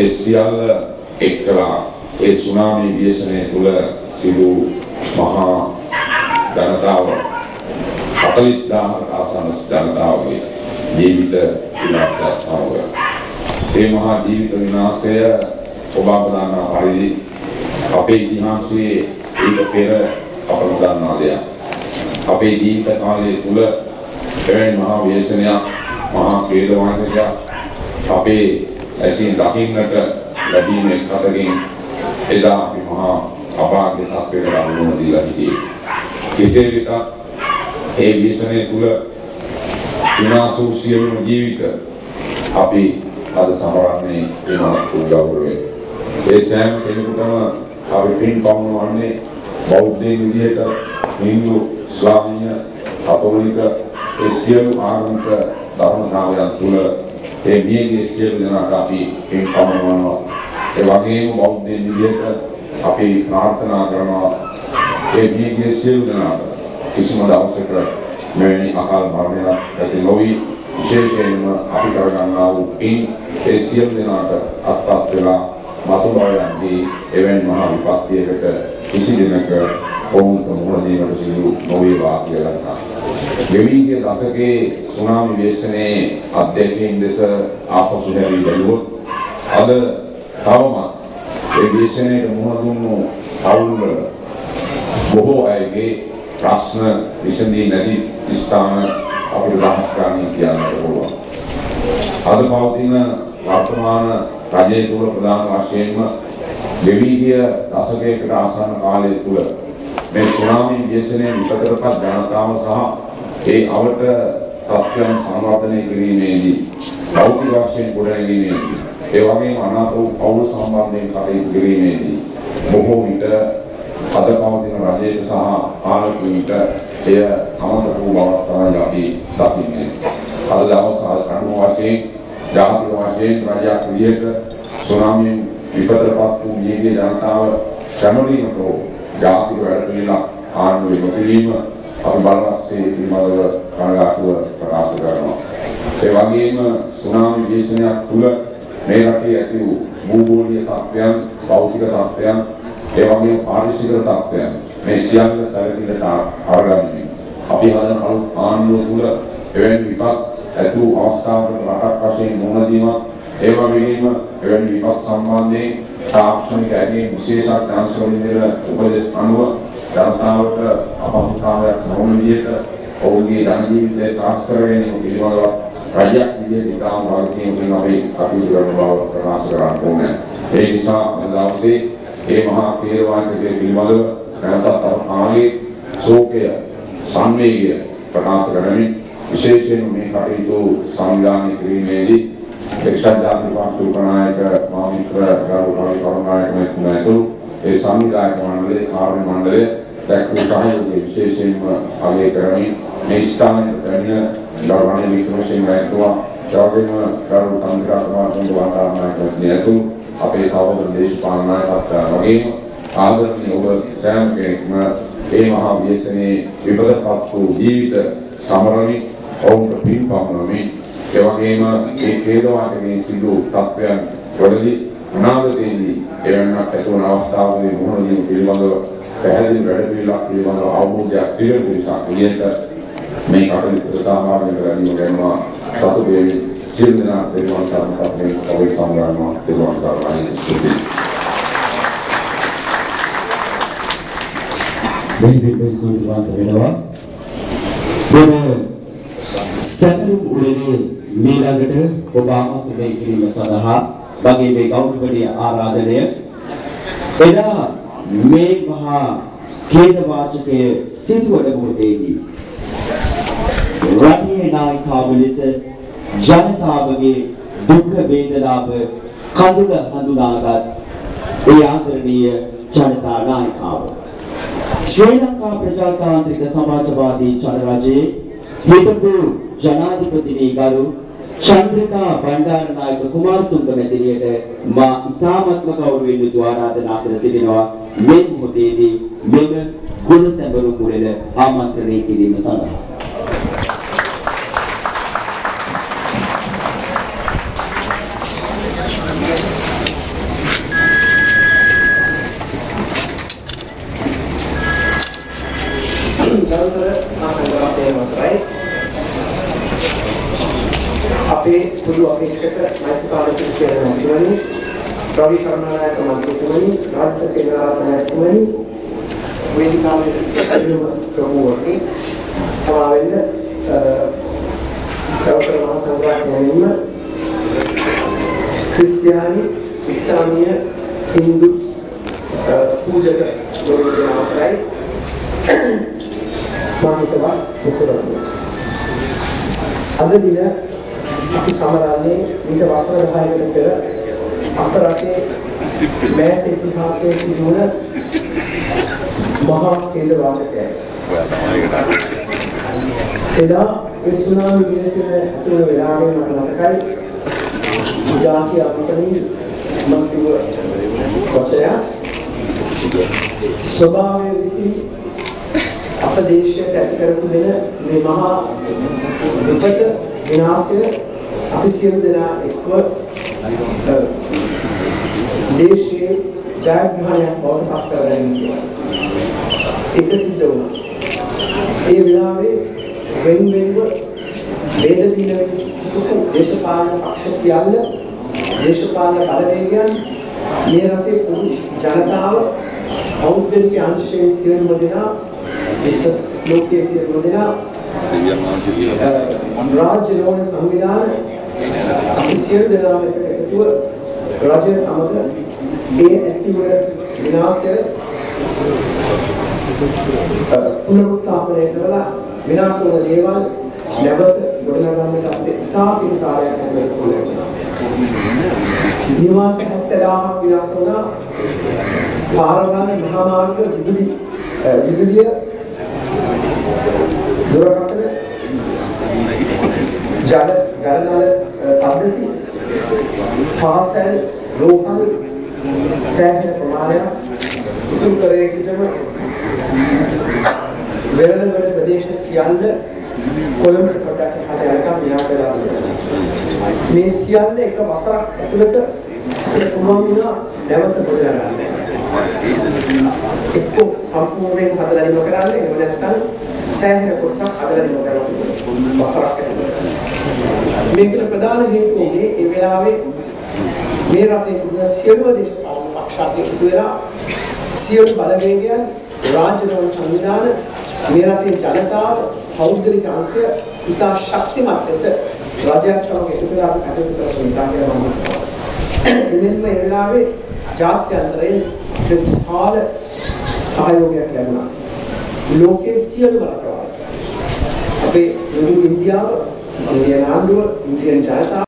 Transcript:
සියල්ල එක්කලා ඒ සුනාමි ව්‍යසනය තුළ සිදු මහා ජනතාව 40000කට ආසන්න ජනතාවගේ ජීවිත විනාශය සමග ඒ මහා ජීවිත විනාශය ඔබ දන්නා පරිදි අපේ ඉතිහාසයේ ඊට පෙර අපට දන්නා දෙයක්. අපේ ජීවිත කාලය තුළ එවැනි මහා ව්‍යසනයක් මහා ඛේදවාචකයක් අපේ ඇසින් දකින්නට ලැබීමේ කතකින් එදා අපි මහා අභාග්‍ය තත්ත්වයකට අනුමුණ දීලා හිටියේ. කෙසේ වෙතත් ඒ ව්‍යසනය තුළ විනාශ වූ සියලුම ජීවිත අපි අද සමරන්නේ වෙනත් ගෞරවයෙන්. ඒ සෑම කෙනෙකුටම අපි පින් පමුණවන්නේ බෞද්ධයන් විදිහට හින්දු ස්වාමීය කතෝලික ඒ සියලු ආගමික ධර්මතාවයන් තුළ ඒ මියගේ සියලු දෙනාට අපි පින් පමුණවනවා. ඒ වගේම බෞද්ධයන් විදිහට අපි ප්‍රාර්ථනා කරනවා ඒ මියගේ සියලු දෙනාට කිසිම දවසක මෙවැනි අකාල මරණයක් ඇති නොවි විශේෂයෙන්ම අපි කරගන්නා වූ පින් ඒ සියලු දෙනාට අත්පත් වෙලා මතුබවයන්දී එවැනි මහා විපත්තියකට කිසි දිනක ඔවුන්ට මුහුණ දීමට සිදු නොවේවා කියලා. දෙවියන්ගේ දශකයේ සුනාමි ව්‍යසනයේ අධ්‍යක්ෂින් දෙස ආපසු හැරී බැලුවොත් අද තවම ඒ ව්‍යසනයට මුහුණ දුන්නු පවුල්වල බොහෝ අයගේ ප්‍රශ්න විසඳී නැති ස්ථාන අපිට දහස් ගන්න කියන්නට පුළුවන්. අද පවතින වර්තමාන රජයේ තුල ප්‍රධාන වශයෙන්ම දෙවියන්ගේ දශකයකට ආසන්න කාලය තුල මේ සුනාමි ව්‍යසනයේ විපතටපත් ජනතාව සහ ඒ අවට තත්ත්වයන් සංවර්ධනය කිරීමේදී භෞතික වශයෙන් ගොඩනැගීමේදී ඒ වගේම අනාථ වූ පවුල් සම්බන්ධයෙන් කටයුතු කිරීමේදී බොහෝ විට අද පවතින රජයට සහ පාලකයන්ට එය අමතක වූ බවක් තමයි අපි දකින්නේ. අද දවස් අනුව වශයෙන් ජාතික වශයෙන් රජයක් විදිහට සුනාමියෙන් විපතටපත් වූ මියගිය ජනතාව සැමලීමට ජාතික වැඩපිළිවෙලක් ආණ්ඩුවේ නොකිරීම අපි බලවත්සේ පිළිබඳව කනගාටුව ප්‍රකාශ කරනවා. ඒ වගේම සුනාමි ව්‍යසනයක් තුළ මේ රටේ ඇති වූ භූගෝලීය තත්ත්වයන්, භෞතික තත්ත්වයන්, ඒ වගේම පාරිසරික තත්ත්වයන් මේ සියල්ල සැලකිලිට අරගනිමින් අපි හදන අලුත් ආණ්ඩුව තුළ එවැනි විපත් ඇති වූ අවස්ථාවකට රටක් වශයෙන් මුහුණ දීමක්, ඒ වගේම එවැනි විපත් සම්බන්ධයෙන් තාක්ෂණික ඇගේ විශේෂ අංශවලින් දෙන උපදෙස් අනුව ජනතාවට අපහසුතාවයක් නොවන විදිහට ඔවුන්ගේ ධන ජීවිතය සාර්ථක කර ගැනීම පිළිබඳව රජයක් විදිහට ඉතාම වගකීමකින් අපි කටයුතු කරන බව ප්‍රකාශ කරන්න ඕනේ. ඒ නිසා මේ දවසේ මේ මහා ථේරවාදයේ පිළිබඳව නැවතත් ආගේ ශෝකය සංවේගය ප්‍රකාශ කරමින් විශේෂයෙන් මේ කටයුතු සංවිධානය කිරීමේදී එක්සත් ජාතික පක්ෂ උපනායක මා මිත්‍ර ගරු කරුණානායක මහත්මයාට ඒ සංවිධායක මණ්ඩලයේ කාර්ය මණ්ඩලය දැක්වූ සහයෝගය විශේෂයෙන්ම අගය කරමින් මේ ස්ථානයේ පැමිණ ගෞරවනීය වික්‍රමසිංහ මහත්මයා, ජාතික ගරු තන්ත්‍රාත්මක වන්දනානායක මහත්මයාට අපේ සහෝදර දේශපාලන නායකත්වයන් වගේම ආදරණීය ඔබ සෑම කෙනෙක්ම මේ මහා ව්‍යසනයේ විපතටපත් වූ ජීවිත සමරමින් ඔවුන්ට පින් පමුණවමින් ඒ වගේම මේ ඛේදවාචකයෙන් සිදු තත්ත්වයන් වලදී අනාගතයේදී එවැන්නක් ඇතිවන අවස්ථාවකදී මුහුණ දීම පිළිබඳව පැහැදිලි වැඩපිළිවෙලක් පිළිබඳව අවබෝධයක් තිබෙන නිසා විදියට මේ කටයුතු සාමාන්‍ය කරගැනීම ගැන සතුටු වෙමි. සියලු දෙනා දෙවියන් සම්පතෙන් ඔබේ සංග්‍රහණය දෙවියන් සාරායි සිටියි. මේ දෙවියන් වෙනවා. මේ සැලුම් උරේ මීළඟට ඔබ ආමන්ත්‍රණය කිරීම සඳහා වගේ මේ ගෞරවනීය ආරාධනය එදා මේ මහා ඛේදවාචකයේ සිදුවන මොහොතේදී රටේ නායකව ලෙස ජනතාවගේ දුක් වේදනාව කඳුල හඳුනාගත් ඒ ආදරණීය ජනතා නායකව ශ්‍රී ලංකා ප්‍රජාතාන්ත්‍රික සමාජවාදී ජනරජයේ හිටපු ජනාධිපතිනි ගරු චන්ද්‍රිකා බණ්ඩාරනායක කුමාරතුංග මැතිණියට මා ඉතාමත්ම ගෞරවයෙන් යුතු ආරාධනා කර සිටිනවා මේ මොහොතේදී මෙම ගුණ සැඹරු මුරෙල ආමන්ත්‍රණය කිරීම සඳහා. සුළු අපේක්ෂක මෛත්‍රීපාල සිස්ටර් මහත්මයාණනි, රවි කරුණානායක මන්ත්‍රීතුමනි, රාජ්‍ය සේනාරත්න මහත්මයාණනි, වේදිකාවේ සිටින ප්‍රමුඛවරුනි, සමාවෙන්න සවසර මහා සංඝරත්නයෙන්ම ක්‍රිස්තියානි, ඉස්ලාමීය, හින්දු පූජක ගෞරවයෙන් අවසරයි මාහිතවා මුකුරන්නේ. අද දින අපි සමරන්නේ ඊට වසර 10කට පෙර අප රටේ මෑත ඉතිහාසයේ සිදුවන මහා කේන්ද්‍ර වාචකයයි. එදා ඒ සුනාමි විලසින තුන වෙලාවේ මට මතකයි ජාතිය අපිටමින් මම කිව්ව වචනය ස්වභාවයේ විසි අප දේශයට ඇති කරපු දෙන මේ මහා විපත විනාශය අපි සියලු දෙනා එක්ව දේශයේ ජයග්‍රහණයක් බවට පත් කරගන්න එක සිද්ධ වුණා. ඒ වෙලාවේ වෙන්වෙන්ව වේද දිනවල සිටු දේශපාලන පක්ෂ සියල්ල දේශපාලන බලවේගයන් මේ රටේ පොදු ජනතාව පෞද්ගලික අංශයෙන් සියලුම දෙනා විශේෂ ලෝකයේ සියලුම දෙනා රාජ්‍ය රෝහණ සංවිධාන අපි සියලු දෙනාම එකතුව රජය සමග ඒ ඇතිවන විනාශය පුනරුත්ථාපනය කරලා විනාශ වන දේවල් නැවත ගොඩනගන්නට අපිට ඉතා පින් කාර්යයක් කරන්න නිවාස 70000ක් විනාශ වුණා. පාරවල් මහා මාර්ග විදුලිය දුරකථන ජලනල පද්ධති පාසල් රෝහල් සෑහෙන ප්‍රමාණයක් උතුරු කරේ සිටම වෙරළවල ප්‍රදේශ සියල්ල කොළඹට පොඩ්ඩක් හට යනකම් විනාශ වෙලා තියෙනවා. මේ සියල්ල එක වසරක් ඇතුළත පුළුවන් වුණා නැවත ගොඩනගන්න. එක්ක සම්පූර්ණයෙන් හදලා ඉව කරන්නේ එහෙම නැත්නම් සෑහෙන කොටසක් හදලා ඉව කරනවා වසරක් ඇතුළත. මේකට ප්‍රධාන හේතුව උනේ ඒ වෙලාවේ මේ රටේ තිබුණ සියලුම දේශපාලන පක්ෂ එකතු වෙලා සියලු බලවේගයන් රාජ්‍ය රෝහණ සංවිධාන මේ රටේ ජනතාව පෞද්ගලික අංශය ඉතා ශක්තිමත් ලෙස රජයක් සමග එකතු වෙලා කටයුතු කරන නිසා කියලා මම හිතනවා. එමෙන්ම ඒ වෙලාවේ ජාත්‍යන්තරයෙන් විශාල සහයෝගයක් ලැබුණා. ලෝකයේ සියලුම රටවල් අපේ ඉන්දියාව, ඉන්දියානු ආණ්ඩුව, ඉන්දියානු ජනතාව